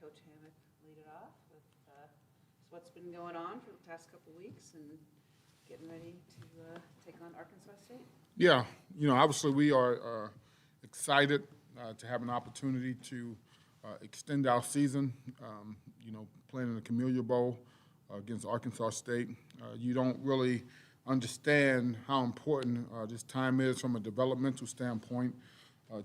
Coach Hammock lead it off with what's been going on for the past couple weeks and getting ready to take on Arkansas State. Yeah, obviously we are excited to have an opportunity to extend our season, playing in the Camellia Bowl against Arkansas State. You don't really understand how important this time is from a developmental standpoint.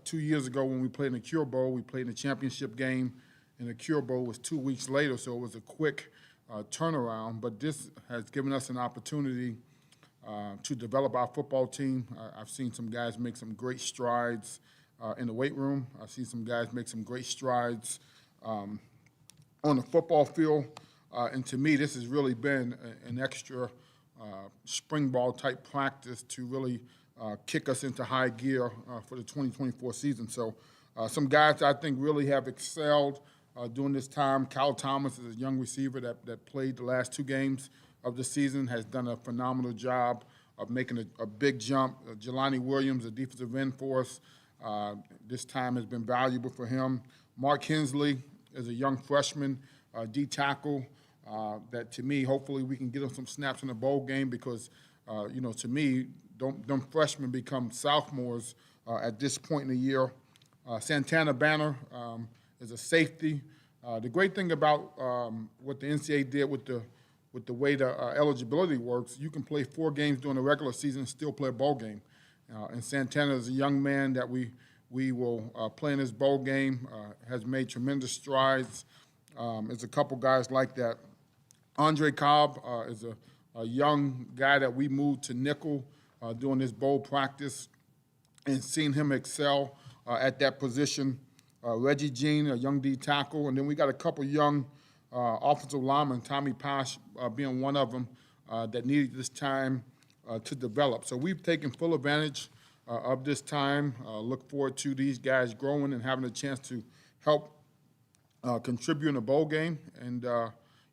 2 years ago when we played in the Cure Bowl, we played in the championship game, and the Cure Bowl was 2 weeks later, so it was a quick turnaround. But this has given us an opportunity to develop our football team. I've seen some guys make some great strides in the weight room. I've seen some guys make some great strides on the football field. And to me, this has really been an extra spring ball type practice to really kick us into high gear for the 2024 season. So some guys I think really have excelled during this time. Kyle Thomas is a young receiver that played the last 2 games of the season, has done a phenomenal job of making a big jump. Jelani Williams, a defensive end for us, this time has been valuable for him. Mark Hensley is a young freshman D-tackle that, to me, hopefully we can get him some snaps in the bowl game because, to me, them freshmen become sophomores at this point in the year. Santana Banner is a safety. The great thing about what the NCAA did with the way the eligibility works, you can play 4 games during the regular season and still play a bowl game. And Santana is a young man that we will play in this bowl game, has made tremendous strides. There's a couple guys like that. Andre Cobb is a young guy that we moved to nickel during this bowl practice and seeing him excel at that position. Reggie Jean, a young D tackle, and then we got a couple young offensive linemen, Tommy Posh being one of them, that needed this time to develop. So we've taken full advantage of this time. Look forward to these guys growing and having a chance to help contribute in the bowl game. And,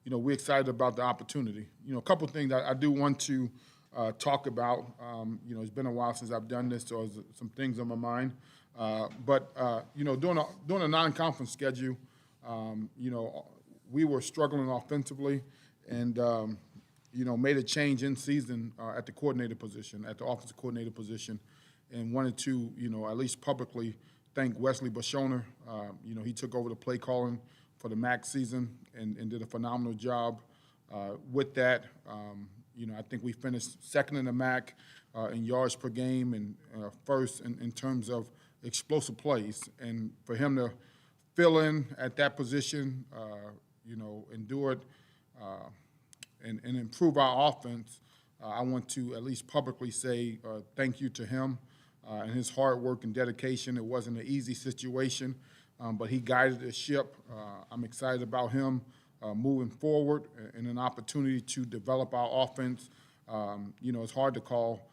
we're excited about the opportunity. A couple things I do want to talk about. It's been a while since I've done this, so there's some things on my mind. But during a non-conference schedule, we were struggling offensively and, made a change in season at the coordinator position, at the offensive coordinator position, and wanted to, at least publicly thank Wesley Bashoner. He took over the play calling for the MAC season and did a phenomenal job with that. I think we finished second in the MAC in yards per game and first in terms of explosive plays. And for him to fill in at that position, and do it and improve our offense, I want to at least publicly say thank you to him and his hard work and dedication. It wasn't an easy situation, but he guided the ship. I'm excited about him moving forward and an opportunity to develop our offense. It's hard to call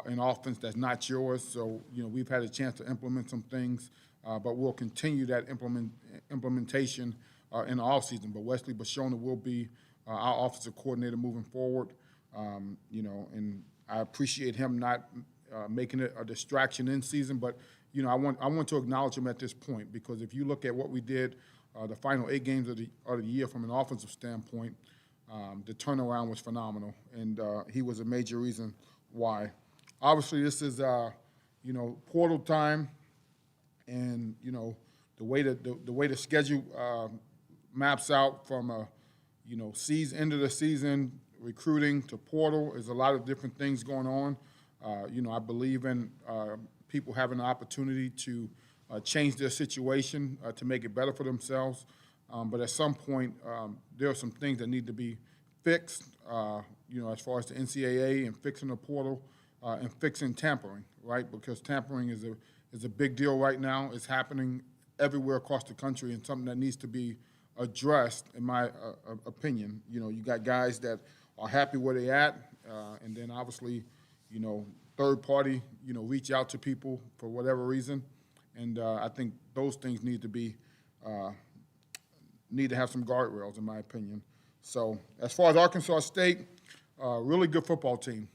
an offense that's not yours, so we've had a chance to implement some things, but we'll continue that implementation in the offseason. But Wesley Bashoner will be our offensive coordinator moving forward, and I appreciate him not making it a distraction in season, but I want to acknowledge him at this point because if you look at what we did the final 8 games of the year from an offensive standpoint, the turnaround was phenomenal, and he was a major reason why. Obviously, this is portal time, and the way the schedule maps out from end of the season recruiting to portal is a lot of different things going on. I believe in people having the opportunity to change their situation to make it better for themselves. But at some point, there are some things that need to be fixed, as far as the NCAA and fixing the portal and fixing tampering, right? Because tampering is a big deal right now. It's happening everywhere across the country and something that needs to be addressed, in my opinion. You got guys that are happy where they're at, and then obviously, third party, reach out to people for whatever reason. And I think those things need to have some guardrails, in my opinion. So as far as Arkansas State, really good football team.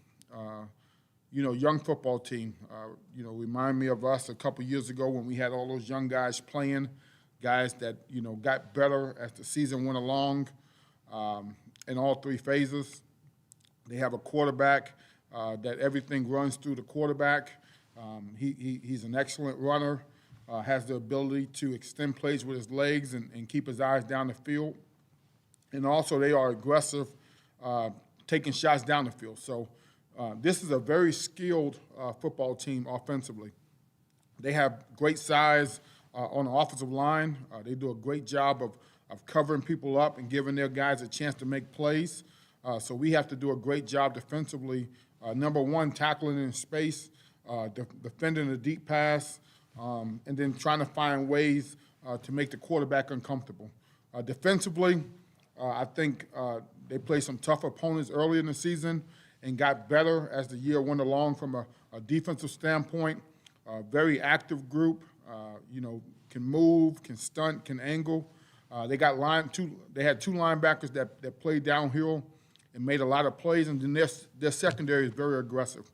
Young football team. Remind me of us a couple years ago when we had all those young guys playing guys that, you know, got better as the season went along in all three phases. They have a quarterback that everything runs through the quarterback. He's an excellent runner, has the ability to extend plays with his legs and keep his eyes down the field. And also they are aggressive, taking shots down the field. So this is a very skilled football team offensively. They have great size on the offensive line. They do a great job of covering people up and giving their guys a chance to make plays. So we have to do a great job defensively. Number one, tackling in space, defending the deep pass, and then trying to find ways to make the quarterback uncomfortable. Defensively, I think they played some tough opponents early in the season and got better as the year went along from a defensive standpoint. Very active group, you know, can move, can stunt, can angle. They had two linebackers that played downhill and made a lot of plays, and then their secondary is very aggressive.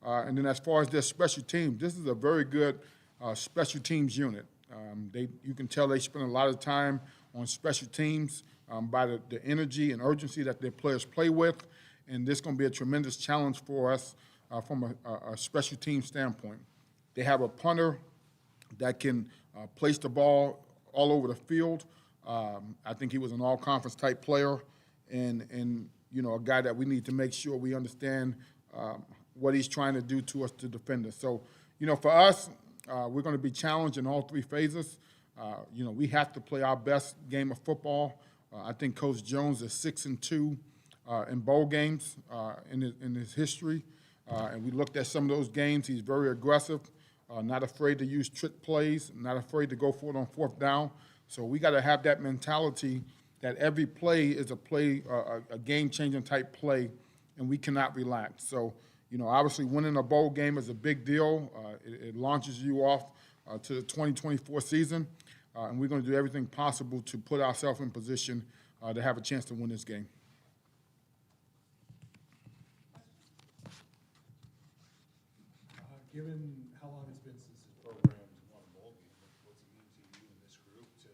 And then as far as their special teams, this is a very good special teams unit. You can tell they spend a lot of time on special teams by the energy and urgency that their players play with, and this is going to be a tremendous challenge for us from a special team standpoint. They have a punter that can place the ball all over the field. I think he was an all-conference type player, and you know, a guy that we need to make sure we understand what he's trying to do to us to defend us. So, you know, for us, we're going to be challenged in all three phases. You know, we have to play our best game of football. I think Coach Jones is 6-2 in bowl games in his history, and we looked at some of those games. He's very aggressive, not afraid to use trick plays, not afraid to go for it on fourth down. So we got to have that mentality that every play is a game-changing type play, and we cannot relax. So, you know, obviously winning a bowl game is a big deal. It launches you off to the 2024 season, and we're going to do everything possible to put ourselves in position to have a chance to win this game. Given how long it's been since this program's won a bowl game, what's it mean to you and this group to,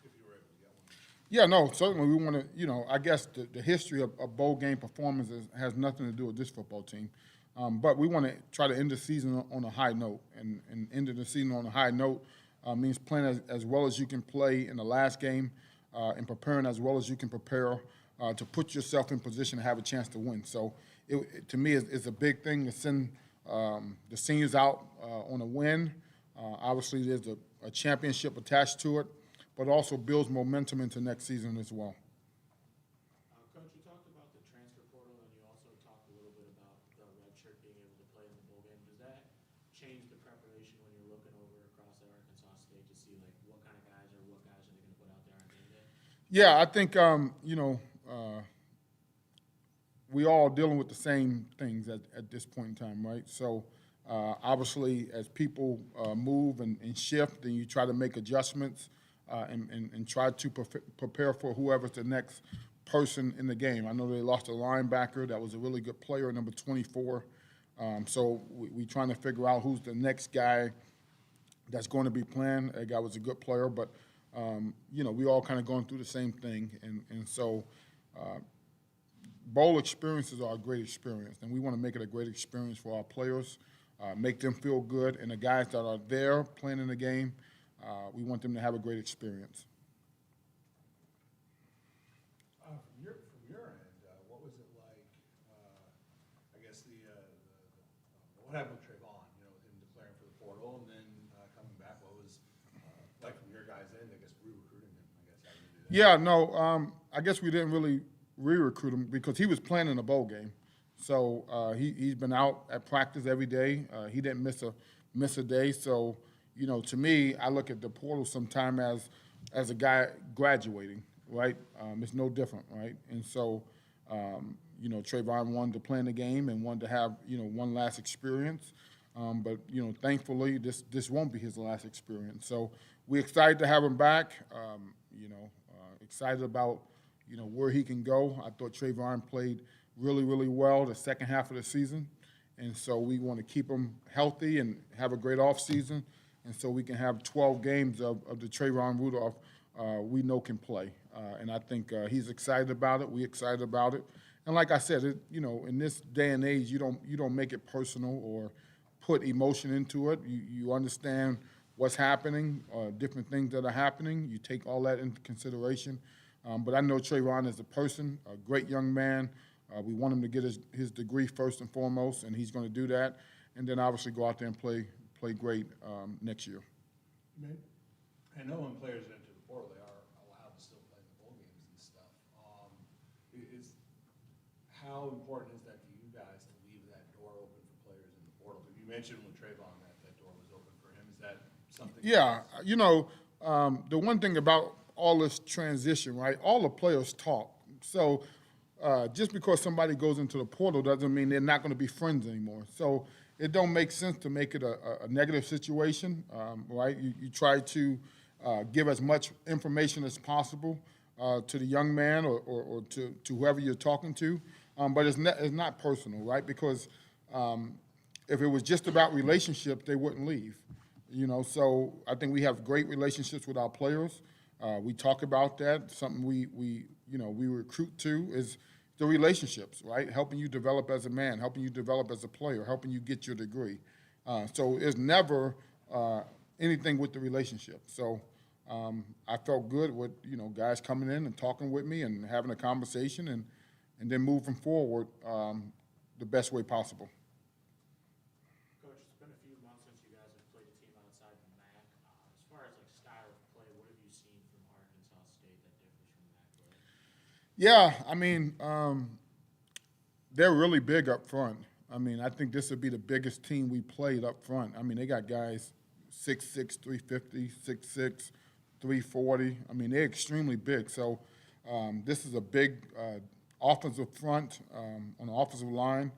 if you were able to get one? Yeah, no, certainly we want to, you know, I guess the history of bowl game performances has nothing to do with this football team. But we want to try to end the season on a high note. And ending the season on a high note means playing as well as you can play in the last game and preparing as well as you can prepare to put yourself in position to have a chance to win. So to me, it's a big thing to send the seniors out on a win. Obviously, there's a championship attached to it, but also builds momentum into next season as well. Coach, you talked about the transfer portal, and you also talked a little bit about the redshirt being able to play in the bowl game. Does that change the preparation when you're looking over across at Arkansas State to see like what kind of guys are they going to put out there on game day? Yeah, I think you know, we all dealing with the same things at this point in time, right? So obviously, as people move and shift, then you try to make adjustments and try to prepare for whoever's the next person in the game. I know they lost a linebacker that was a really good player, number 24. So we trying to figure out who's the next guy that's going to be playing. That guy was a good player, but you know, we all kind of going through the same thing, and so. Bowl experiences are a great experience, and we want to make it a great experience for our players, make them feel good, and the guys that are there playing in the game, we want them to have a great experience. From your end, what was it like, I guess, what happened with Trayvon, you know, with him declaring for the portal and then coming back? What was like from your guys' end, I guess, re-recruiting him, I guess, how did you do that? Yeah, no, I guess we didn't really re-recruit him because he was playing in a bowl game. So he's been out at practice every day. He didn't miss a day. So, you know, to me, I look at the portal sometime as a guy graduating, right? It's no different, right? And so, you know, Trayvon wanted to play in the game and wanted to have, you know, one last experience. But, you know, thankfully, this won't be his last experience. So we're excited to have him back, you know, excited about, you know, where he can go. I thought Trayvon played really, really well the second half of the season. And so we want to keep him healthy and have a great offseason and so we can have 12 games of the Trayvon Rudolph we know can play. And I think he's excited about it. We're excited about it. And like I said, in this day and age, you don't make it personal or put emotion into it. You understand what's happening, different things that are happening. You take all that into consideration. But I know Trayvon is a person, a great young man. We want him to get his degree first and foremost, and he's going to do that. And then obviously go out there and play great next year. I know when players enter the portal, they are allowed to still play in the bowl games and stuff. How important is that to you guys to leave that door open for players in the portal? You mentioned with Trayvon that door was open for him. Is that something? Yeah, the one thing about all this transition, right? All the players talk. So just because somebody goes into the portal doesn't mean they're not going to be friends anymore. So it don't make sense to make it a negative situation, right? You try to give as much information as possible to the young man or to whoever you're talking to, but it's not personal, right? Because if it was just about relationships, they wouldn't leave. So I think we have great relationships with our players. We talk about that. Something we recruit to is the relationships, right? Helping you develop as a man, helping you develop as a player, helping you get your degree. So it's never anything with the relationship. So I felt good with guys coming in and talking with me and having a conversation and then moving forward the best way possible. Coach, it's been a few months since you guys have played a team outside the MAC. As far as style of play, what have you seen from Arkansas State that differs from MAC play? Yeah, I mean, they're really big up front. I mean, I think this would be the biggest team we played up front. I mean, they got guys 6'6", 350, 6'6", 340. I mean, they're extremely big. So this is a big offensive front on the offensive line.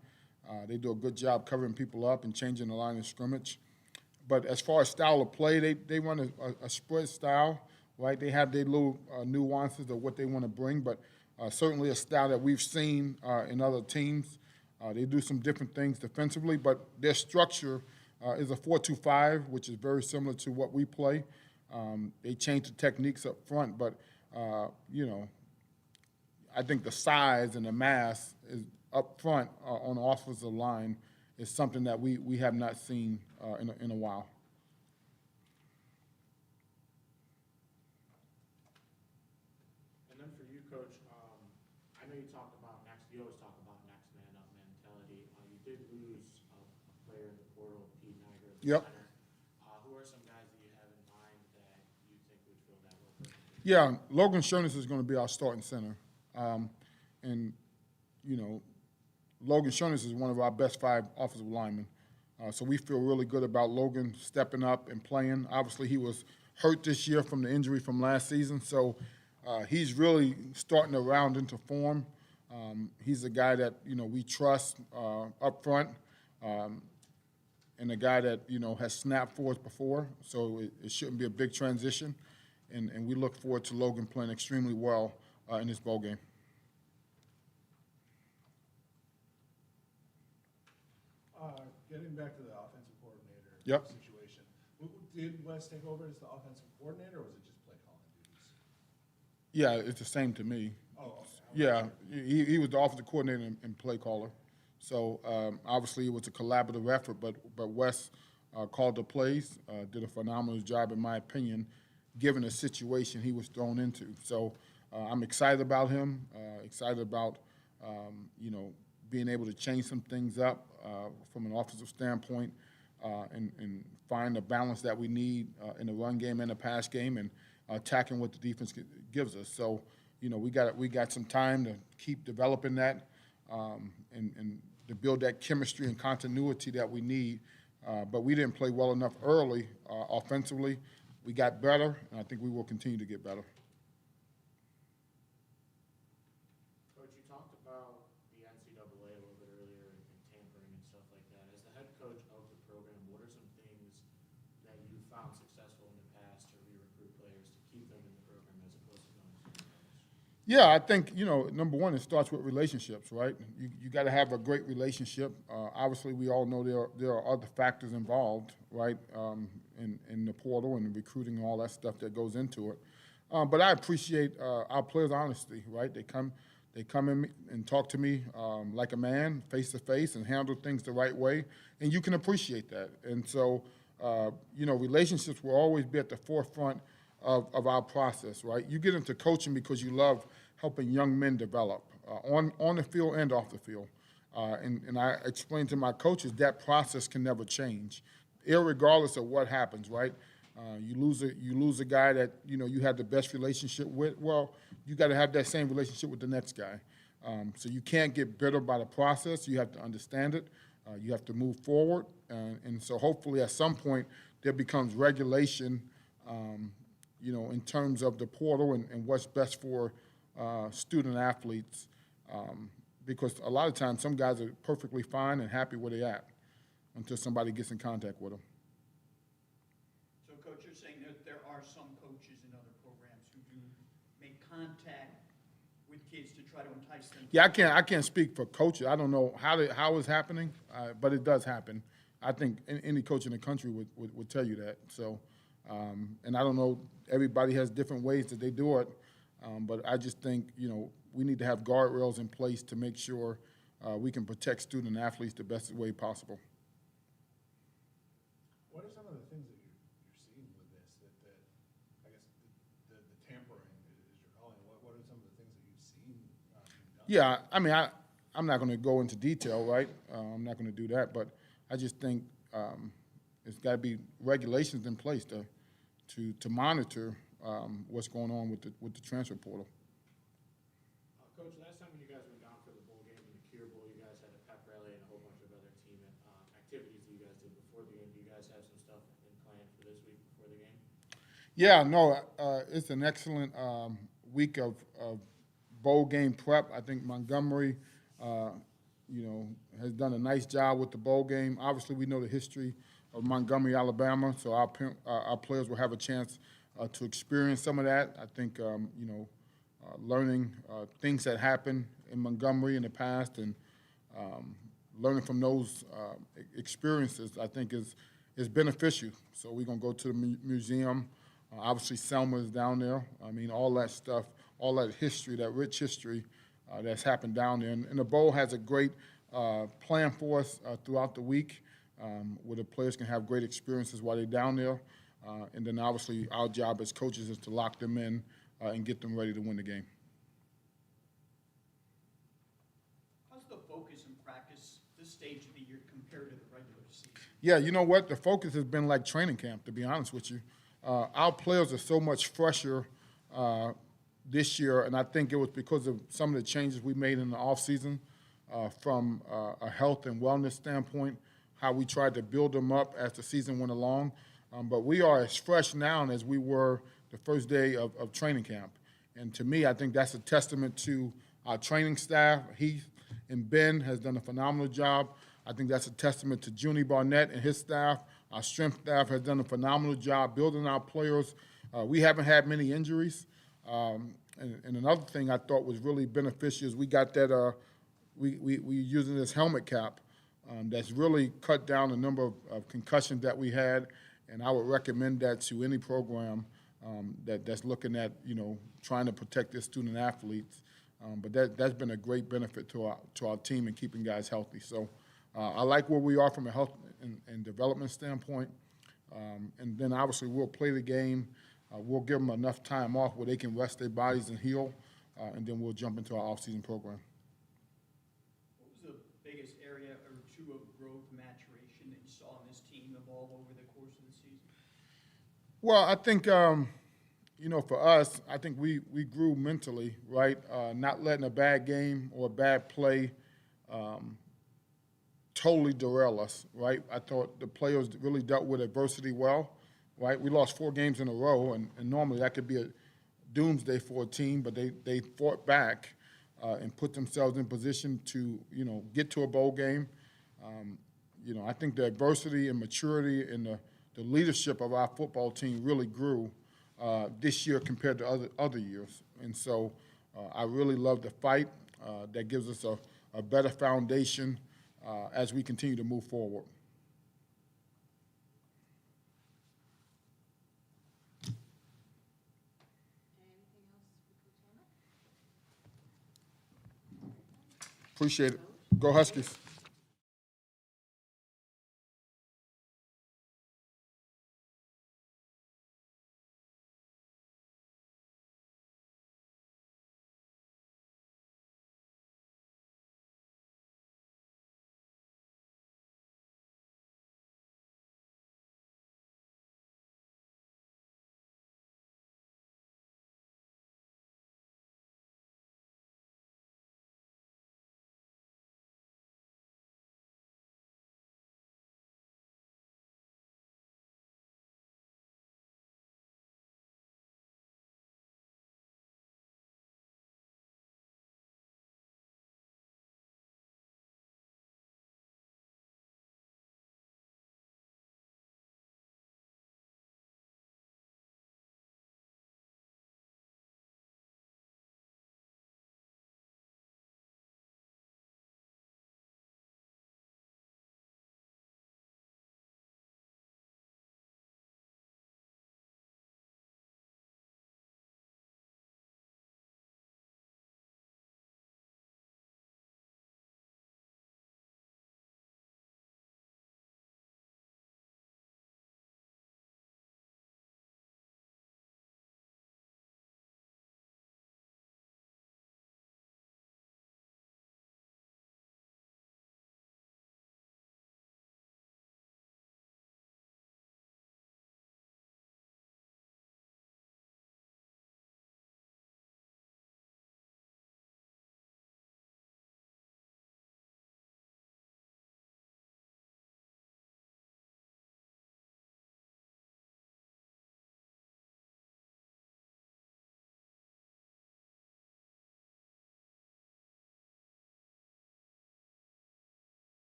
They do a good job covering people up and changing the line of scrimmage. But as far as style of play, they run a spread style, right? They have their little nuances of what they want to bring, but certainly a style that we've seen in other teams. They do some different things defensively, but their structure is a 4-2-5, which is very similar to what we play. They change the techniques up front, but, I think the size and the mass is up front on the offensive line is something that we have not seen in a while. And then for you, Coach, I know you talked about you always talk about next man up mentality. You did lose a player in the portal, Pete Niger, the Yep. center. Who are some guys that you have in mind that you think would fill that role perfectly? Yeah, Logan Sherness is going to be our starting center. Logan Sherness is one of our best 5 offensive linemen. So we feel really good about Logan stepping up and playing. Obviously, he was hurt this year from the injury from last season, so he's really starting to round into form. He's a guy that, we trust up front and a guy that, has snapped for us before, so it shouldn't be a big transition. And we look forward to Logan playing extremely well in this bowl game. Getting back to the offensive coordinator Yep. situation, did Wes take over as the offensive coordinator, or was it just play calling duties? Yeah, it's the same to me. Oh, okay. Yeah, he was the offensive coordinator and play caller. So obviously it was a collaborative effort, but Wes called the plays, did a phenomenal job in my opinion, given the situation he was thrown into. So I'm excited about him, excited about being able to change some things up from an offensive standpoint and find the balance that we need in the run game and the pass game and attacking what the defense gives us. So, we got some time to keep developing that and to build that chemistry and continuity that we need. But we didn't play well enough early offensively. We got better, and I think we will continue to get better. Coach, you talked about the NCAA a little bit earlier and tampering and stuff like that. As the head coach of the program, what are some things that you found successful in the past to re-recruit players to keep them in the program as opposed to going somewhere else? Yeah, I think, number one, it starts with relationships, right? You got to have a great relationship. Obviously, we all know there are other factors involved, right, in the portal and the recruiting and all that stuff that goes into it. But I appreciate our players' honesty, right? They come in and talk to me like a man, face to face, and handle things the right way, and you can appreciate that. And so, relationships will always be at the forefront of our process, right? You get into coaching because you love helping young men develop on the field and off the field. And I explained to my coaches that process can never change, irregardless of what happens, right? You lose a guy that you had the best relationship with. Well, you got to have that same relationship with the next guy. So you can't get bitter by the process. You have to understand it. You have to move forward, and so hopefully at some point there becomes regulation, in terms of the portal and what's best for student athletes. Because a lot of times some guys are perfectly fine and happy where they're at until somebody gets in contact with them. So, Coach, you're saying that there are some coaches in other programs who do make contact with kids to try to entice them? Yeah, I can't speak for coaches. I don't know how it's happening, but it does happen. I think any coach in the country would tell you that. So, and I don't know, everybody has different ways that they do it, but I just think, we need to have guardrails in place to make sure we can protect student athletes the best way possible. What are some of the things that you're seeing with this that I guess the tampering, as you're calling it, what are some of the things that you've seen being done? Yeah, I mean, I'm not going to go into detail, right? I'm not going to do that, but I just think there's got to be regulations in place to monitor what's going on with the transfer portal. Coach, last time when you guys were down for the bowl game in the Cure Bowl, you guys had a pep rally and a whole bunch of other team activities that you guys did before the game. Do you guys have some stuff in plan for this week before the game? Yeah, no, it's an excellent week of bowl game prep. I think Montgomery, has done a nice job with the bowl game. Obviously, we know the history of Montgomery, Alabama, so our players will have a chance to experience some of that. I think, learning things that happened in Montgomery in the past and learning from those experiences, I think is beneficial. So we're going to go to the museum. Obviously, Selma is down there. I mean, all that stuff, all that history, that rich history that's happened down there. And the bowl has a great plan for us throughout the week where the players can have great experiences while they're down there. And then, obviously, our job as coaches is to lock them in and get them ready to win the game. How's the focus in practice this stage of the year compared to the regular season? Yeah, you know what? The focus has been like training camp, to be honest with you. Our players are so much fresher this year, and I think it was because of some of the changes we made in the offseason from a health and wellness standpoint, how we tried to build them up as the season went along. But we are as fresh now as we were the first day of training camp. And to me, I think that's a testament to our training staff. Heath and Ben has done a phenomenal job. I think that's a testament to Junie Barnett and his staff. Our strength staff has done a phenomenal job building our players. We haven't had many injuries. And another thing I thought was really beneficial is we got that, we using this helmet cap that's really cut down the number of concussions that we had. And I would recommend that to any program that's looking at, trying to protect their student athletes. But that's been a great benefit to our team in keeping guys healthy. So I like where we are from a health and development standpoint. And then obviously we'll play the game. We'll give them enough time off where they can rest their bodies and heal, and then we'll jump into our off-season program. What was the biggest area or two of growth maturation that you saw in this team evolve over the course of the season? Well, I think, for us, I think we grew mentally, right? Not letting a bad game or a bad play totally derail us, right? I thought the players really dealt with adversity well, right? We lost 4 games in a row, and normally that could be a doomsday for a team, but they fought back and put themselves in position to, get to a bowl game. I think the adversity and maturity and the leadership of our football team really grew this year compared to other years. And so I really love the fight. That gives us a better foundation as we continue to move forward. Appreciate it. Go Huskies.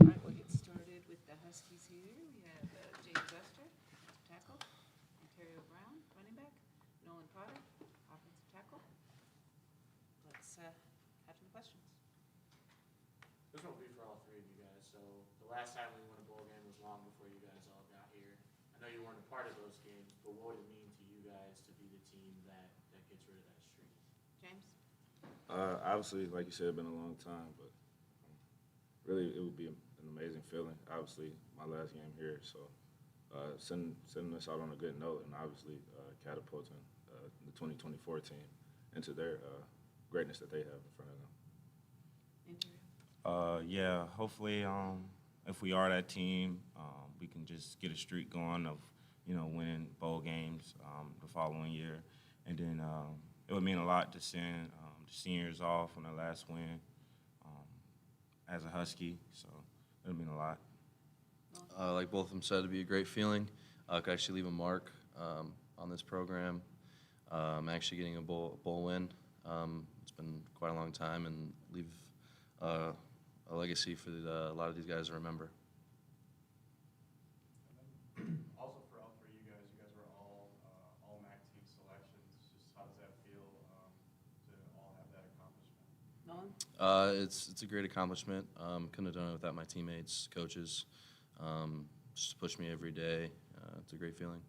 All right, we'll get started with the Huskies here. We have James Wester, tackle, Ontario Brown, running back, Nolan Potter, offensive tackle. Let's have some questions. This one will be for all three of you guys. So the last time we won a bowl game was long before you guys all got here. I know you weren't a part of those games, but what would it mean to you guys to be the team that gets rid of that streak? James? Obviously, like you said, it's been a long time, but really it would be an amazing feeling. Obviously, my last game here, so sending us out on a good note and obviously catapulting the 2024 team into their greatness that they have in front of them. Interior? Yeah, hopefully, if we are that team, we can just get a streak going of, winning bowl games the following year. And then it would mean a lot to send the seniors off on their last win as a Husky, so it would mean a lot. Like both of them said, it'd be a great feeling. Could actually leave a mark on this program. Actually getting a bowl win. It's been quite a long time, and leave a legacy for a lot of these guys to remember. Also for all three of you guys were all MAC team selections. Just how does that feel to all have that accomplishment? Nolan? It's a great accomplishment. Couldn't have done it without my teammates, coaches. Just push me every day. It's a great feeling.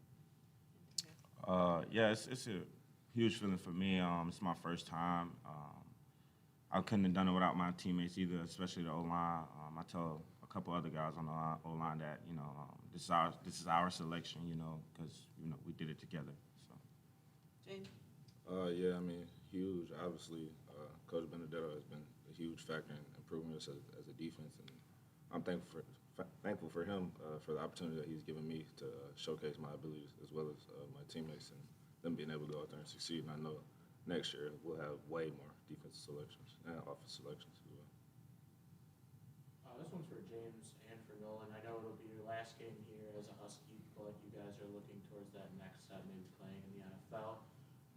Yeah, it's a huge feeling for me. It's my first time. I couldn't have done it without my teammates either, especially the O-line. I tell a couple other guys on the O-line that, this is our selection, because, we did it together. So. James? Yeah, I mean, huge. Obviously, Coach Benedetto has been a huge factor in improving us as a defense, and I'm thankful for him for the opportunity that he's given me to showcase my abilities as well as my teammates and them being able to go out there and succeed. And I know next year we'll have way more defensive selections and offensive selections as well. This one's for James and for Nolan. I know it'll be your last game here as a Husky, but you guys are looking towards that next step, maybe playing in the NFL.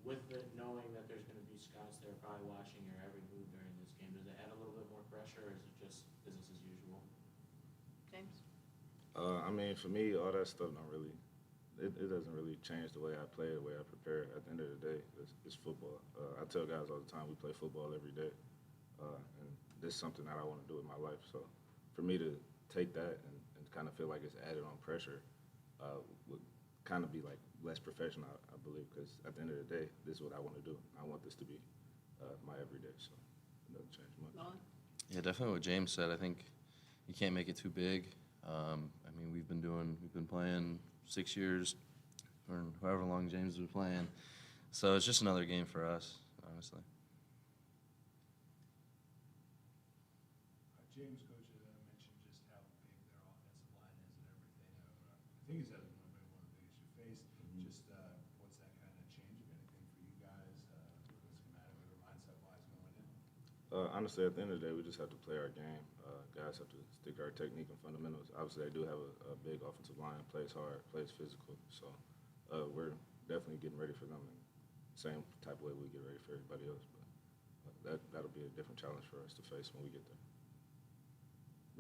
With it knowing that there's going to be scouts there probably watching your every move during this game, does it add a little bit more pressure, or is it just business as usual? James? I mean, for me, all that stuff don't really it doesn't really change the way I play, the way I prepare. At the end of the day, it's football. I tell guys all the time, we play football every day, and this is something that I want to do in my life. So for me to take that and kind of feel like it's added on pressure would kind of be like less professional, I believe, because at the end of the day, this is what I want to do. I want this to be my everyday, so it doesn't change much. Nolan? Yeah, definitely what James said. I think you can't make it too big. I mean, we've been playing 6 years, or however long James has been playing. So it's just another game for us, honestly. James, Coach, mentioned just how big their offensive line is and everything. I think he said it might be one of the biggest you faced. Just what's that kind of change, if anything, for you guys, schematic or mindset-wise going in? Honestly, at the end of the day, we just have to play our game. Guys have to stick to our technique and fundamentals. Obviously, they do have a big offensive line, plays hard, plays physical. So we're definitely getting ready for them in the same type of way we get ready for everybody else. But that'll be a different challenge for us to face when we get there.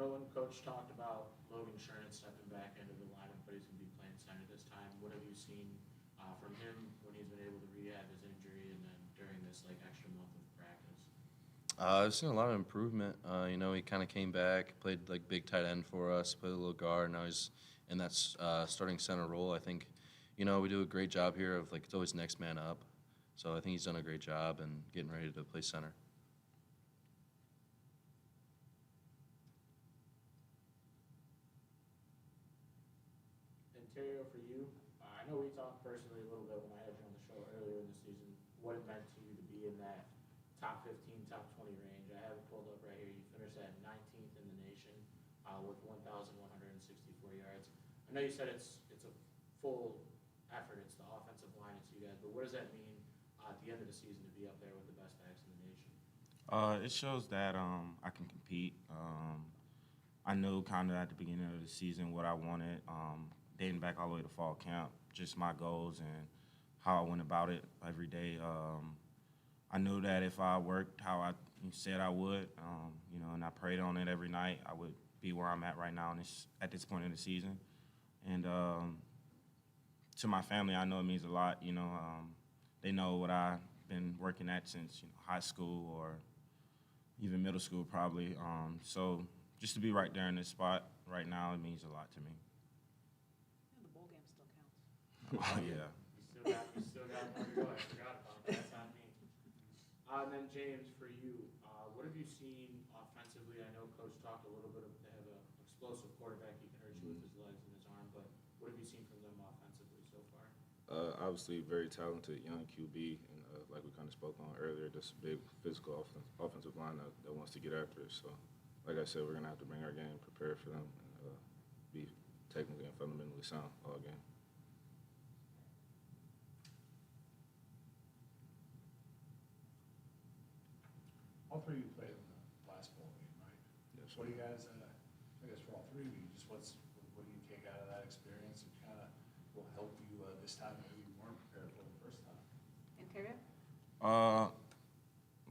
Nolan, Coach talked about Logan Sherman stepping back into the lineup, but he's going to be playing center this time. What have you seen from him when he's been able to rehab his injury and then during this extra month of practice? I've seen a lot of improvement. He kind of came back, played big tight end for us, played a little guard. Now he's in that starting center role. I think, we do a great job here of it's always next man up. So I think he's done a great job and getting ready to play center. Ontario, for you, I know we talked personally a little bit when I had you on the show earlier in the season, what it meant to you to be in that top 15, top 20 range. I have it pulled up right here. You finished at 19th in the nation with 1,164 yards. I know you said it's a full effort. It's the offensive line. It's you guys. But what does that mean at the end of the season to be up there with the best backs in the nation? It shows that I can compete. I knew kind of at the beginning of the season what I wanted, dating back all the way to fall camp, just my goals and how I went about it every day. I knew that if I worked how I said I would, and I prayed on it every night, I would be where I'm at right now at this point in the season. And to my family, I know it means a lot. They know what I've been working at since high school or even middle school probably. So just to be right there in this spot right now, it means a lot to me. Yeah, the bowl game still counts. Oh, yeah. You still got more to go. I forgot about that. That's on me. And then James, for you, what have you seen offensively? I know Coach talked a little bit of they have an explosive quarterback. He can hurt you with his legs and his arm, but what have you seen from them offensively so far? Obviously, very talented young QB, and like we kind of spoke on earlier, just a big physical offensive line that wants to get after it. So, like I said, we're going to have to bring our game prepared for them and be technically and fundamentally sound all game. All three of you played in the last bowl game, right? Yes, What do you guys, I guess for all three of you, just what do you take out of that experience and kind of will help you this time maybe you weren't prepared for the first time? Ontario?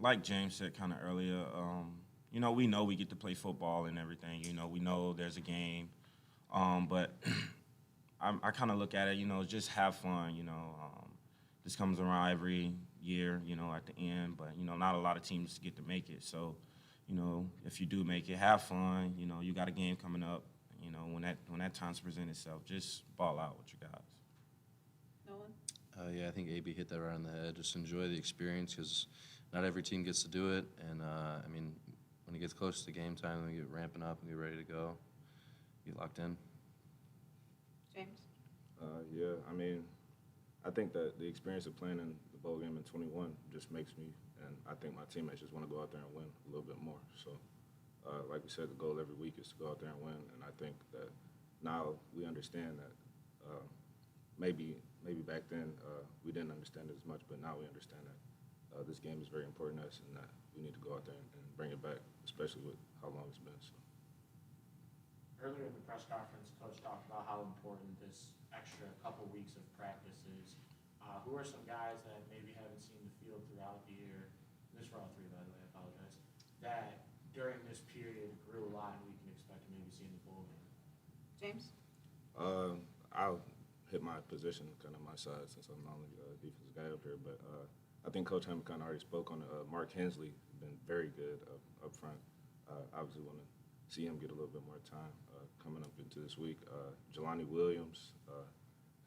Like James said kind of earlier, we know we get to play football and everything. We know there's a game, but I kind of look at it, just have fun. This comes around every year, at the end, but not a lot of teams get to make it. So, if you do make it, have fun. You got a game coming up. When that time's present itself, just ball out with your guys. Nolan? Yeah, I think AB hit that right on the head. Just enjoy the experience because not every team gets to do it. And, when it gets close to game time, we get ramping up and get ready to go, get locked in. James? Yeah, I think that the experience of playing in the bowl game in 21 just makes me, and I think my teammates just want to go out there and win a little bit more. So, like we said, the goal every week is to go out there and win, and I think that now we understand that maybe back then we didn't understand it as much, but now we understand that this game is very important to us and that we need to go out there and bring it back, especially with how long it's been. So. Earlier in the press conference, Coach talked about how important this extra couple weeks of practice is. Who are some guys that maybe haven't seen the field throughout the year? This is for all three, by the way, I apologize. That during this period grew a lot and we can expect to maybe see in the bowl game. James? hit my position, kind of my side, since I'm the only defensive guy up here. But I think Coach Hammock kind of already spoke on it. Mark Hensley been very good up front. Obviously want to see him get a little bit more time coming up into this week. Jelani Williams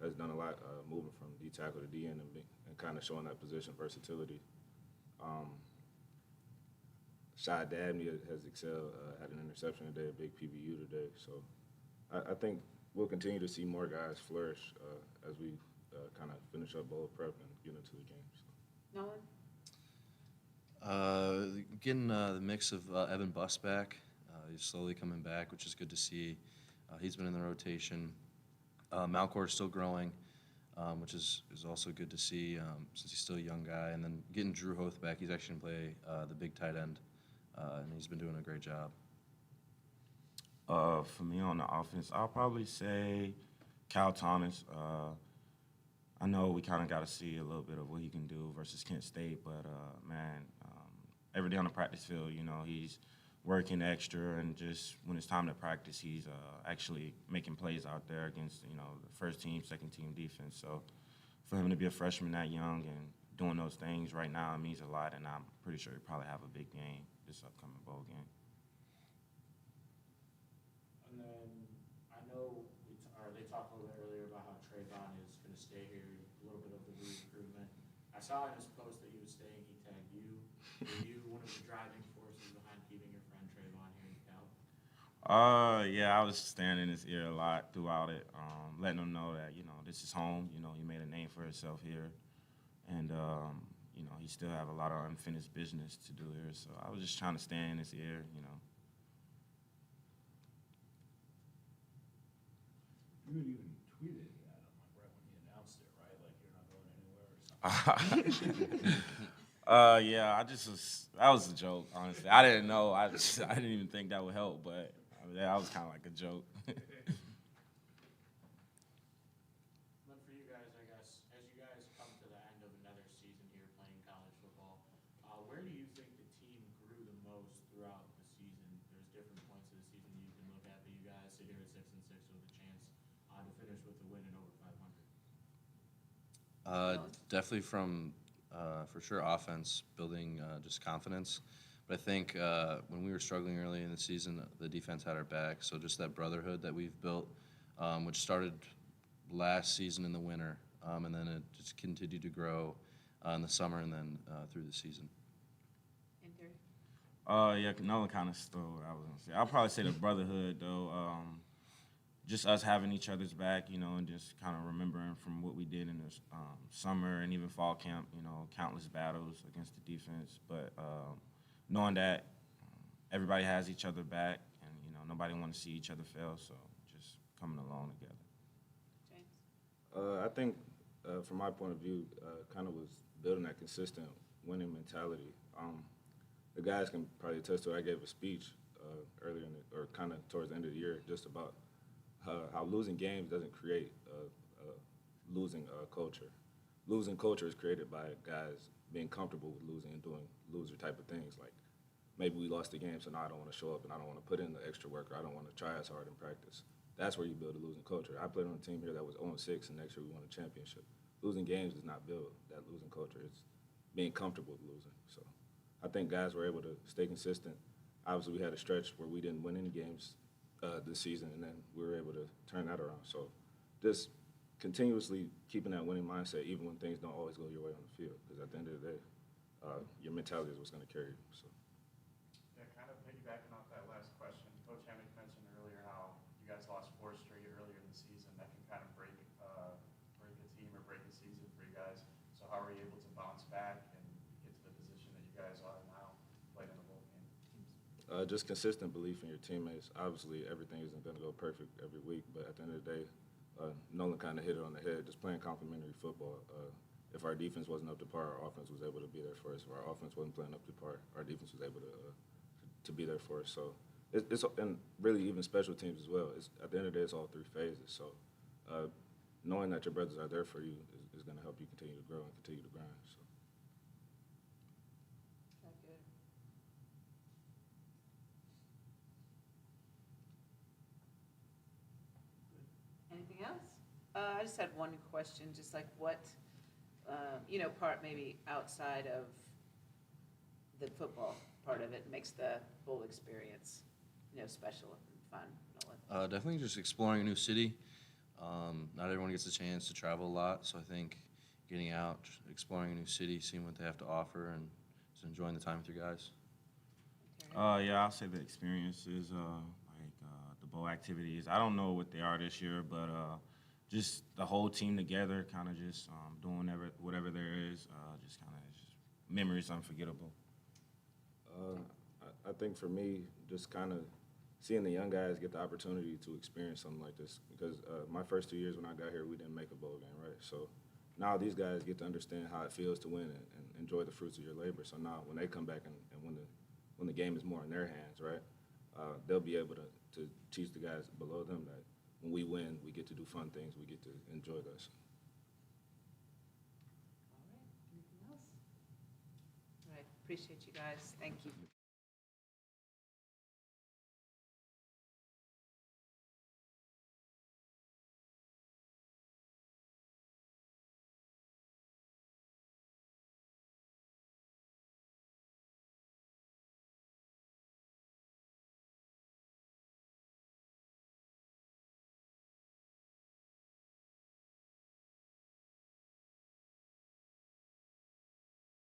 has done a lot moving from D tackle to D end and kind of showing that position versatility. Shai Dabney has excelled, had an interception today, a big PBU today. So I think we'll continue to see more guys flourish as we kind of finish up bowl prep and get into the game. So. Nolan? Getting the mix of Evan Buss back. He's slowly coming back, which is good to see. He's been in the rotation. Malcor is still growing, which is also good to see since he's still a young guy. And then getting Drew Hoth back, he's actually going to play the big tight end, and he's been doing a great job. For me on the offense, I'll probably say Cal Thomas. I know we kind of got to see a little bit of what he can do versus Kent State, but, every day on the practice field, he's working extra, and just when it's time to practice, he's actually making plays out there against, the first team, second team defense. So for him to be a freshman that young and doing those things right now, it means a lot, and I'm pretty sure he'll probably have a big game this upcoming bowl game. And then I know they talked a little bit earlier about how Trayvon is going to stay here, a little bit of the re-recruitment. I saw in his post that he was staying, he tagged you. Were you one of the driving forces behind keeping your friend Trayvon here in Cal? Yeah, I was staring in his ear a lot throughout it, letting him know that, this is home. He made a name for himself here. And, he still have a lot of unfinished business to do here. So I was just trying to stay in his ear, You had even tweeted at him, like, right when he announced it, right? Like, you're not going anywhere or something. Yeah, that was a joke, honestly. I didn't know. I didn't even think that would help, but that was kind of like a joke. Then for you guys, I guess, as you guys come to the end of another season here playing college football, where do you think the team grew the most throughout the season? There's different points of the season that you can look at, but you guys sit here at 6-6 with a chance to finish with the win and over 500. Definitely from, for sure, offense, building just confidence. But I think when we were struggling early in the season, the defense had our back. So just that brotherhood that we've built, which started last season in the winter, and then it just continued to grow in the summer and then through the season. And Terry? Yeah, Nolan kind of stole what I was going to say. I'll probably say the brotherhood, though. Just us having each other's back, and just kind of remembering from what we did in the summer and even fall camp, countless battles against the defense. But knowing that everybody has each other back and, nobody want to see each other fail, so just coming along together. James? I think, from my point of view, kind of was building that consistent winning mentality. The guys can probably attest to it. I gave a speech earlier or kind of towards the end of the year just about how losing games doesn't create losing culture. Losing culture is created by guys being comfortable with losing and doing loser type of things. Like maybe we lost the game, so now I don't want to show up and I don't want to put in the extra work or I don't want to try as hard in practice. That's where you build a losing culture. I played on a team here that was 0-6, and next year we won a championship. Losing games does not build that losing culture. It's being comfortable with losing. So I think guys were able to stay consistent. Obviously, we had a stretch where we didn't win any games this season, and then we were able to turn that around. So just continuously keeping that winning mindset, even when things don't always go your way on the field, because at the end of the day, your mentality is what's going to carry you. So. Yeah, kind of piggybacking off that last question, Coach Hammock mentioned earlier how you guys lost 4 straight earlier in the season. That can kind of break a team or break a season for you guys. So how are you able to bounce back and get to the position that you guys are now, playing in the bowl game? Just consistent belief in your teammates. Obviously, everything isn't going to go perfect every week, but at the end of the day, Nolan kind of hit it on the head, just playing complementary football. If our defense wasn't up to par, our offense was able to be there for us. If our offense wasn't playing up to par, our defense was able to be there for us. So it's and really even special teams as well. At the end of the day, it's all 3 phases. So knowing that your brothers are there for you is going to help you continue to grow and continue to grind. So. That good. Anything else? I just had one question, just like what, you know, part maybe outside of the football part of it makes the bowl experience, you know, special and fun and all that. Definitely just exploring a new city. Not everyone gets a chance to travel a lot, so I think getting out, exploring a new city, seeing what they have to offer, and just enjoying the time with your guys. Yeah, I'll say the experiences, the bowl activities. I don't know what they are this year, but just the whole team together, kind of just doing whatever there is, just kind of memories unforgettable. I think for me, just kind of seeing the young guys get the opportunity to experience something like this, because my first 2 years when I got here, we didn't make a bowl game, right? So now these guys get to understand how it feels to win and enjoy the fruits of your labor. So now when they come back and when the game is more in their hands, right, they'll be able to teach the guys below them that when we win, we get to do fun things, we get to enjoy this. All right, anything else? All right, appreciate you guys, thank you.